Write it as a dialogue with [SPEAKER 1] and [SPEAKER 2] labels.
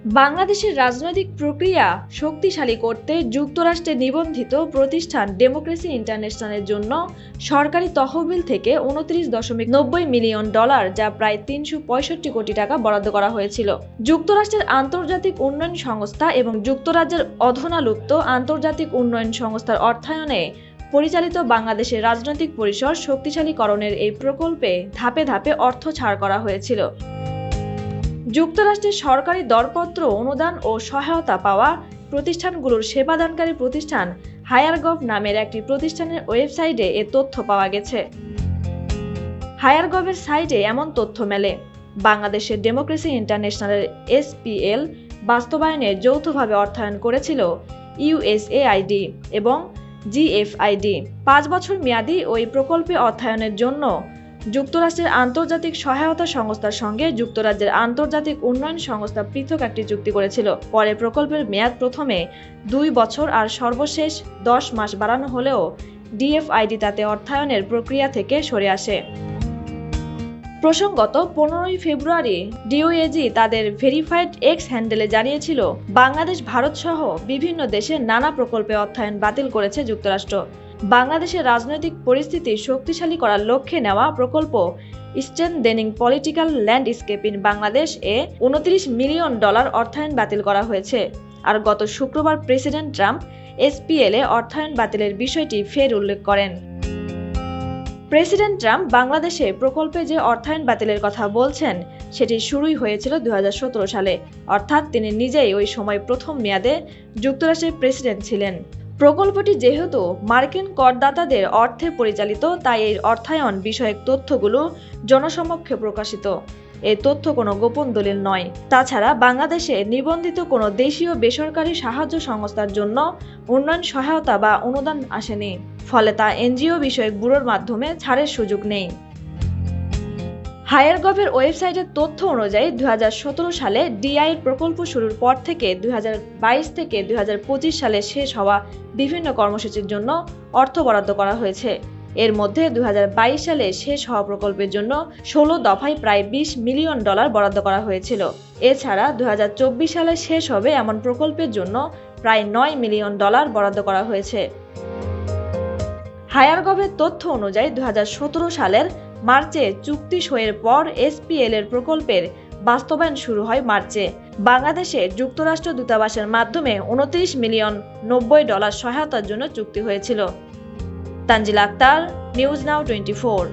[SPEAKER 1] বাংলাদেশের রাজনৈতিক প্রক্রিয়া শক্তিশালী করতে যুক্তরাষ্ট্রে নিবন্ধিত প্রতিষ্ঠান ডেমোক্রেসি ইন্টারন্যাশনালের জন্য সরকারি তহবিল থেকে $29.90 মিলিয়ন, যা প্রায় 365 কোটি টাকা বরাদ্দ করা হয়েছিল। যুক্তরাষ্ট্রের আন্তর্জাতিক উন্নয়ন সংস্থা এবং যুক্তরাজ্যের অধুনালুপ্ত আন্তর্জাতিক উন্নয়ন সংস্থার অর্থায়নে পরিচালিত বাংলাদেশের রাজনৈতিক পরিসর শক্তিশালীকরণের এই প্রকল্পে ধাপে ধাপে অর্থ ছাড় করা হয়েছিল। যুক্তরাষ্ট্রের সরকারি দরপত্র, অনুদান ও সহায়তা পাওয়া প্রতিষ্ঠানগুলোর সেবাদানকারী প্রতিষ্ঠান হায়ারগভ নামের একটি প্রতিষ্ঠানের ওয়েবসাইটে এ তথ্য পাওয়া গেছে। হায়ারগভের সাইটে এমন তথ্য মেলে, বাংলাদেশের ডেমোক্রেসি ইন্টারন্যাশনালের এসপিএল বাস্তবায়নে যৌথভাবে অর্থায়ন করেছিল ইউএসএআইডি এবং জিএফআইডি। 5 বছর মেয়াদী ওই প্রকল্পে অর্থায়নের জন্য যুক্তরাষ্ট্রের আন্তর্জাতিক সহায়তা সংস্থার সঙ্গে যুক্তরাজ্যের আন্তর্জাতিক উন্নয়ন সংস্থা পৃথক একটি চুক্তি করেছিল। পরে প্রকল্পের মেয়াদ প্রথমে 2 বছর আর সর্বশেষ 10 মাস বাড়ানো হলেও ডিএফআইডি তাতে অর্থায়নের প্রক্রিয়া থেকে সরে আসে। প্রসঙ্গত, 15 ফেব্রুয়ারি ডিওএজি তাদের ভেরিফাইড এক্স হ্যান্ডেলে জানিয়েছিল, বাংলাদেশ, ভারত সহ বিভিন্ন দেশে নানা প্রকল্পে অর্থায়ন বাতিল করেছে যুক্তরাষ্ট্র। বাংলাদেশের রাজনৈতিক পরিস্থিতি শক্তিশালী করার লক্ষ্যে নেওয়া প্রকল্প স্ট্রেনদেনিং political landscape in Bangladesh A $29 million অর্থায়ন বাতিল করা হয়েছে। আর গত শুক্রবার প্রেসিডেন্ট ট্রাম্প এসপিএল এ অর্থায়ন বাতিলের বিষয়টি ফের উল্লেখ করেন। প্রেসিডেন্ট ট্রাম্প বাংলাদেশে প্রকল্পে যে অর্থায়ন বাতিলের কথা বলছেন, সেটি শুরুই হয়েছিল 2017 সালে, অর্থাৎ তিনি নিজেই ওই সময় প্রথম মেয়াদে যুক্তরাষ্ট্রের প্রেসিডেন্ট ছিলেন। প্রকল্পটি যেহেতু মার্কিন করদাতাদের অর্থে পরিচালিত, তাই এই অর্থায়ন বিষয়ক তথ্যগুলো জনসমক্ষে প্রকাশিত। এই তথ্য কোনো গোপন দলিল নয়। তাছাড়া বাংলাদেশে নিবন্ধিত কোনো দেশীয় বেসরকারি সাহায্য সংস্থার জন্য উন্নয়ন সহায়তা বা অনুদান আসেনি, ফলে তা এনজিও বিষয়ক ব্যুরোর মাধ্যমে ছাড়ের সুযোগ নেই। হায়ারগভের ওয়েবসাইটের তথ্য অনুযায়ী 2017 সালে ডিআইয়ের প্রকল্প শুরুর পর থেকে 2022 থেকে 2025 সালে শেষ হওয়া বিভিন্ন কর্মসূচির জন্য অর্থ বরাদ্দ করা হয়েছে। এর মধ্যে 2022 সালে শেষ হওয়া প্রকল্পের জন্য 16 দফায় প্রায় $20 মিলিয়ন বরাদ্দ করা হয়েছিল। এছাড়া 2024 সালে শেষ হবে এমন প্রকল্পের জন্য প্রায় $9 মিলিয়ন বরাদ্দ করা হয়েছে। হায়ারগভের তথ্য অনুযায়ী 2017 সালের মার্চে চুক্তি সইয়ের পর এসপিএল এর প্রকল্পের বাস্তবায়ন শুরু হয় মার্চে। বাংলাদেশে যুক্তরাষ্ট্র দূতাবাসের মাধ্যমে $29 মিলিয়ন সহায়তার জন্য চুক্তি হয়েছিল। Tanzila Akter, news now 24।